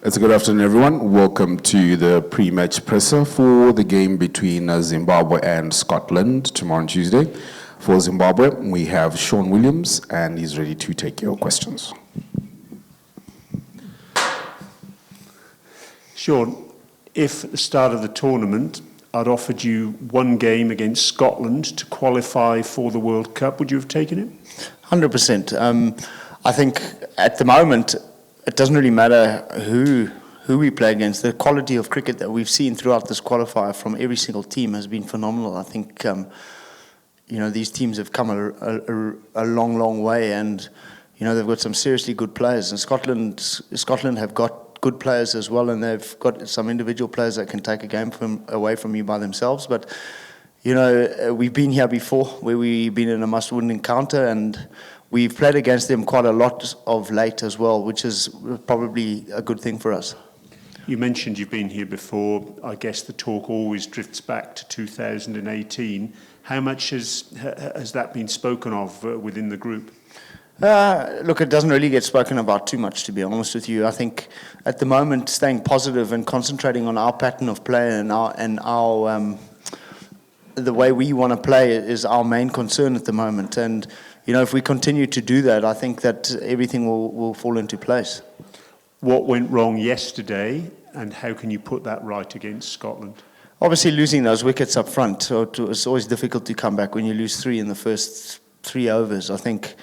It's a good afternoon, everyone. Welcome to the pre-match presser for the game between Zimbabwe and Scotland tomorrow on Tuesday. For Zimbabwe, we have Sean Williams, and he's ready to take your questions. Sean, if at the start of the tournament I'd offered you one game against Scotland to qualify for the World Cup, would you have taken it? 100%. I think at the moment it doesn't really matter who we play against. The quality of cricket that we've seen throughout this qualifier from every single team has been phenomenal. I think these teams have come a long way, and they've got some seriously good players. And Scotland have got good players as well, and they've got some individual players that can take a game away from you by themselves. But we've been here before, where we've been in a must-win encounter, and we've played against them quite a lot of late as well, which is probably a good thing for us. You mentioned you've been here before. I guess the talk always drifts back to 2018. How much has that been spoken of within the group? Look, it doesn't really get spoken about too much, to be honest with you. I think at the moment, staying positive and concentrating on our pattern of play and our the way we want to play is our main concern at the moment. And if we continue to do that, I think that everything will fall into place. What went wrong yesterday, and how can you put that right against Scotland? Obviously, losing those wickets up front, so it's always difficult to come back when you lose 3 in the first 3 overs. I think,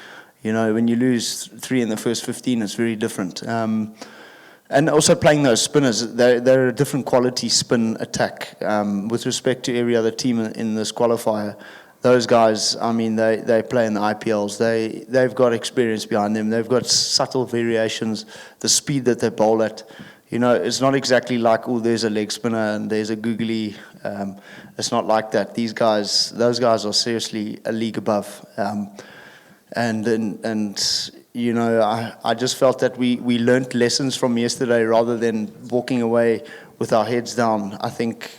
when you lose 3 in the first 15, it's very different. And also playing those spinners, they're a different quality spin attack. With respect to every other team in this qualifier, those guys, they play in the IPLs. They've got experience behind them. They've got subtle variations, the speed that they bowl at. It's not exactly like, there's a leg spinner and there's a googly. It's not like that. Those guys are seriously a league above. I just felt that we learnt lessons from yesterday rather than walking away with our heads down. I think,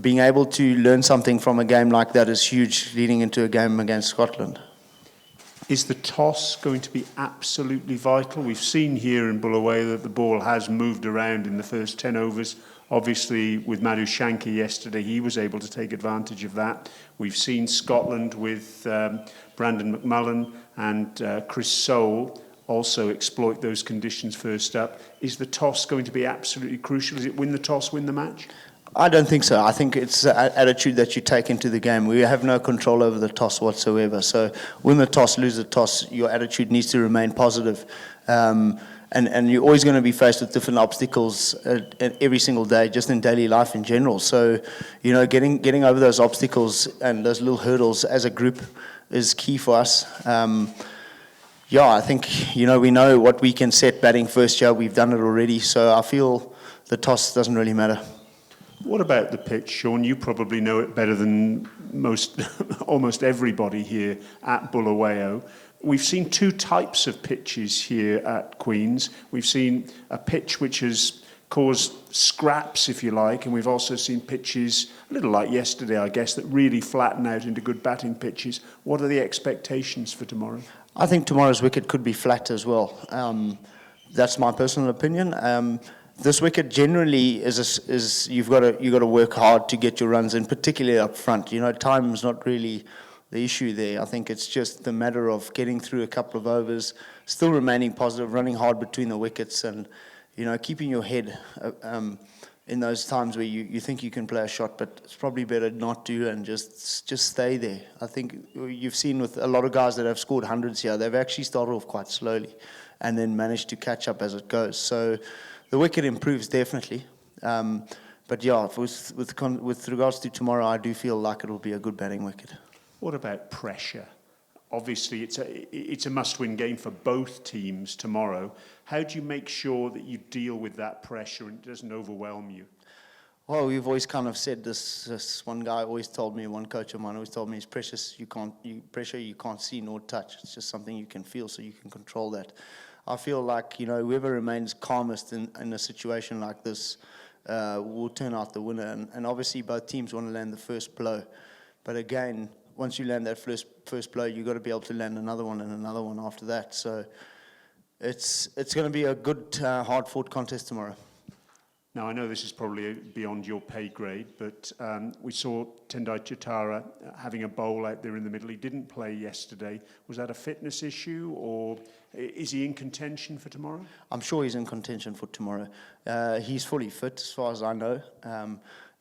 being able to learn something from a game like that is huge leading into a game against Scotland. Is the toss going to be absolutely vital? We've seen here in Bulawayo that the ball has moved around in the first 10 overs. Obviously, with Madhu Shankar yesterday, he was able to take advantage of that. We've seen Scotland with Brandon McMullen and Chris Sowell also exploit those conditions first up. Is the toss going to be absolutely crucial? Is it win the toss, win the match? I don't think so. I think it's an attitude that you take into the game. We have no control over the toss whatsoever. So win the toss, lose the toss, your attitude needs to remain positive. And you're always going to be faced with different obstacles every single day, just in daily life in general. So, getting over those obstacles and those little hurdles as a group is key for us. I think, we know what we can set batting first year. We've done it already. So I feel the toss doesn't really matter. What about the pitch, Sean? You probably know it better than almost everybody here at Bulawayo. We've seen 2 types of pitches here at Queen's. We've seen a pitch which has caused scraps, if you like, and we've also seen pitches, a little like yesterday, I guess, that really flatten out into good batting pitches. What are the expectations for tomorrow? I think tomorrow's wicket could be flat as well. That's my personal opinion. This wicket generally is you've got to work hard to get your runs in, particularly up front. Time is not really the issue there. I think it's just the matter of getting through a couple of overs, still remaining positive, running hard between the wickets, and keeping your head in those times where you think you can play a shot, but it's probably better not to and just stay there. I think you've seen with a lot of guys that have scored hundreds here, they've actually started off quite slowly and then managed to catch up as it goes. So the wicket improves definitely, but with regards to tomorrow, I do feel like it'll be a good batting wicket. What about pressure? Obviously, it's a must-win game for both teams tomorrow. How do you make sure that you deal with that pressure and it doesn't overwhelm you? Well, we've always kind of said this one guy always told me, one coach of mine always told me, it's precious. Pressure you can't see nor touch. It's just something you can feel, so you can control that. I feel like, whoever remains calmest in a situation like this will turn out the winner. And obviously both teams want to land the first blow. But again, once you land that first blow, you've got to be able to land another one and another one after that. So It's going to be a good, hard-fought contest tomorrow. Now, I know this is probably beyond your pay grade, but we saw Tendai Chitara having a bowl out there in the middle. He didn't play yesterday. Was that a fitness issue, or is he in contention for tomorrow? I'm sure he's in contention for tomorrow. He's fully fit, as far as I know.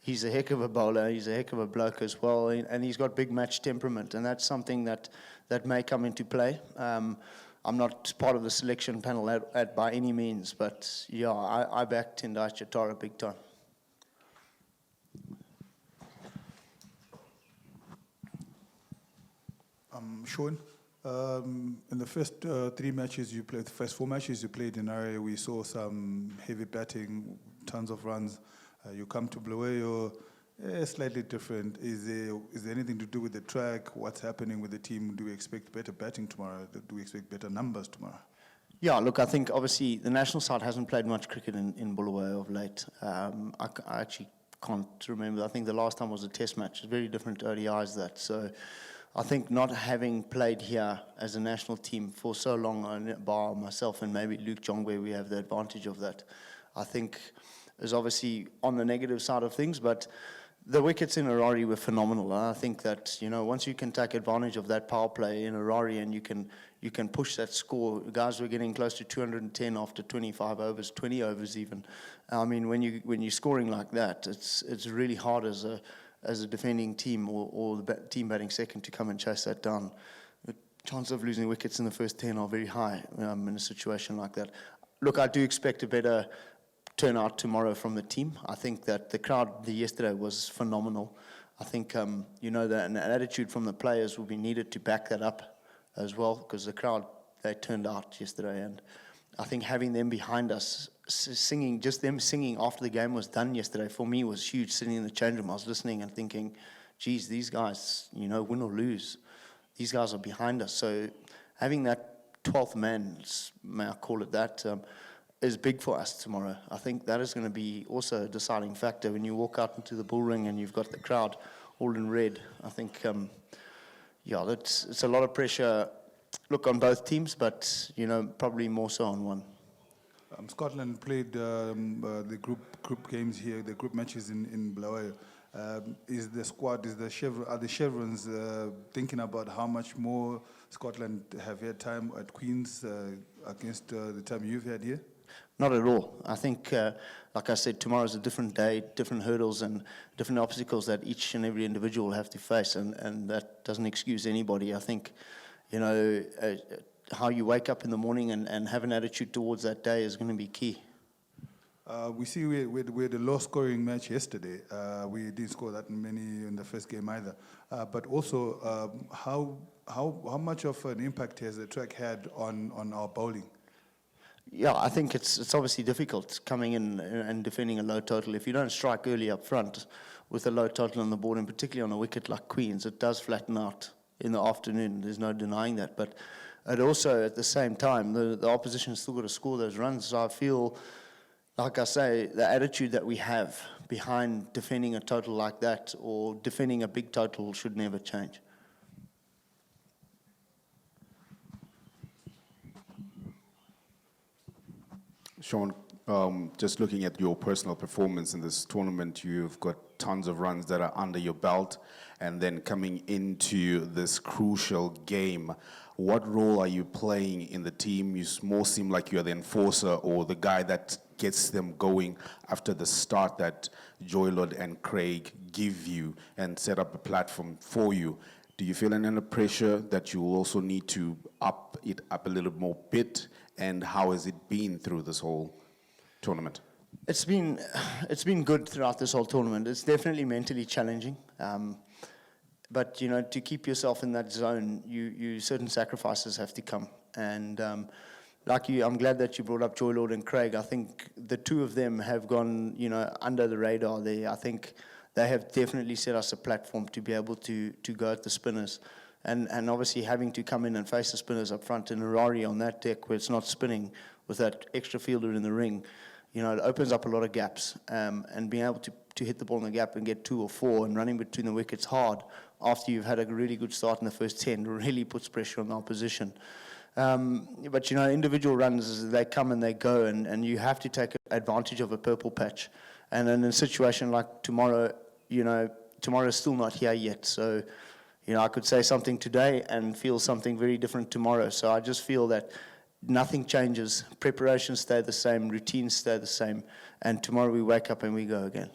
He's a heck of a bowler. He's a heck of a bloke as well, and he's got big match temperament, and that's something that may come into play. I'm not part of the selection panel at by any means, but yeah, I back Tendai Chitara big time. Sean, in the first 3 matches you played, the first 4 matches you played in Harare, we saw some heavy batting, tons of runs. You come to Bulawayo, slightly different. Is there anything to do with the track? What's happening with the team? Do we expect better batting tomorrow? Do we expect better numbers tomorrow? Yeah, look, I think obviously the national side hasn't played much cricket in Bulawayo of late. I actually can't remember. I think the last time was a test match. It's very different to ODIs that. So I think not having played here as a national team for so long, bar myself and maybe Luke Jongwe, we have the advantage of that. I think is obviously on the negative side of things, but the wickets in Harare were phenomenal. I think that, once you can take advantage of that power play in Harare and you can push that score, guys were getting close to 210 after 25 overs, 20 overs even. I mean, when you're scoring like that, it's really hard as a defending team or the team batting second to come and chase that down. The chance of losing wickets in the first 10 are very high in a situation like that. Look, I do expect a better turnout tomorrow from the team. I think that the crowd yesterday was phenomenal. I think, that an attitude from the players will be needed to back that up as well, because the crowd, they turned out yesterday, and I think having them behind us, singing, just them singing after the game was done yesterday, for me was huge. Sitting in the change room, I was listening and thinking, geez, these guys, win or lose, these guys are behind us. So having that 12th man, may I call it that, is big for us tomorrow. I think that is going to be also a deciding factor when you walk out into the bull ring and you've got the crowd all in red. I think, it's a lot of pressure, look, on both teams, but, probably more so on one. Scotland played the group games here, the group matches in Bulawayo. Is the squad, are the Chevrons thinking about how much more Scotland have had time at Queen's against the time you've had here? Not at all. I think, like I said, tomorrow's a different day, different hurdles and different obstacles that each and every individual will have to face, and that doesn't excuse anybody. I think, how you wake up in the morning and have an attitude towards that day is going to be key. We see we had a low-scoring match yesterday. We didn't score that many in the first game either. But also, how much of an impact has the track had on our bowling? Yeah, I think it's obviously difficult coming in and defending a low total. If you don't strike early up front with a low total on the board, and particularly on a wicket like Queen's, it does flatten out in the afternoon. There's no denying that. But it also, at the same time, the opposition's still got to score those runs. So I feel, like I say, the attitude that we have behind defending a total like that or defending a big total should never change. Sean, just looking at your personal performance in this tournament, you've got tons of runs that are under your belt, and then coming into this crucial game, what role are you playing in the team? You more seem like you're the enforcer or the guy that gets them going after the start that Joylord and Craig give you and set up a platform for you. Do you feel any pressure that you will also need to up it up a little more bit? And how has it been through this whole tournament? It's been good throughout this whole tournament. It's definitely mentally challenging. But, to keep yourself in that zone, you certain sacrifices have to come. And I'm glad that you brought up Joylord and Craig. I think the two of them have gone, under the radar there. I think they have definitely set us a platform to be able to go at the spinners. And obviously having to come in and face the spinners up front in Harare on that deck where it's not spinning with that extra fielder in the ring, it opens up a lot of gaps. And being able to hit the ball in the gap and get 2 or 4 and running between the wickets hard after you've had a really good start in the first 10 really puts pressure on the opposition. But, you know, individual runs, they come and they go, and you have to take advantage of a purple patch. And in a situation like tomorrow, you know, tomorrow is still not here yet. So, you know, I could say something today and feel something very different tomorrow. So I just feel that nothing changes. Preparations stay the same, routines stay the same, and tomorrow we wake up and we go again.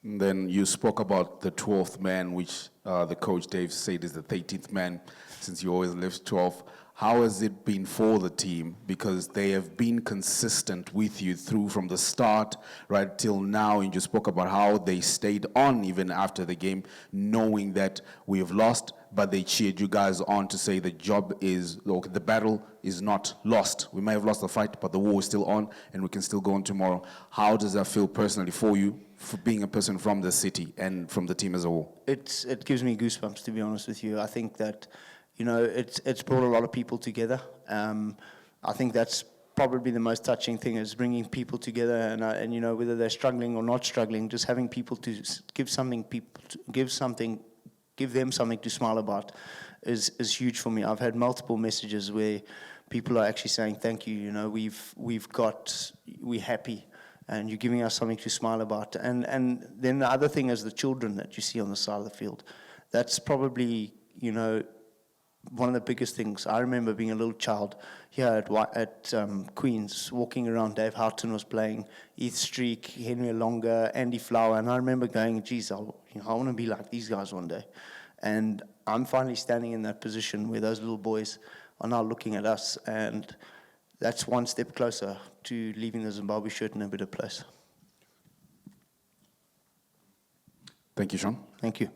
And then you spoke about the 12th man, which the coach Dave said is the 13th man, since you always left 12th. How has it been for the team? Because they have been consistent with you through from the start right till now. And you spoke about how they stayed on even after the game, knowing that we have lost, but they cheered you guys on to say the job is, look, the battle is not lost. We may have lost the fight, but the war is still on, and we can still go on tomorrow. How does that feel personally for you, for being a person from the city and from the team as a whole? It gives me goosebumps, to be honest with you. I think that, you know, it's brought a lot of people together. I think that's probably the most touching thing, is bringing people together, and you know, whether they're struggling or not struggling, just having people to give them something to smile about is huge for me. I've had multiple messages where people are actually saying, thank you, you know, we're happy, and you're giving us something to smile about. And then the other thing is the children that you see on the side of the field. That's probably, you know, one of the biggest things. I remember being a little child here at Queen's, walking around. Dave Houghton was playing, Heath Streak, Henry Longa, Andy Flower, and I remember going, geez, I want to be like these guys one day. And I'm finally standing in that position where those little boys are now looking at us, and that's one step closer to leaving the Zimbabwe shirt in a better place. Thank you, Sean. Thank you.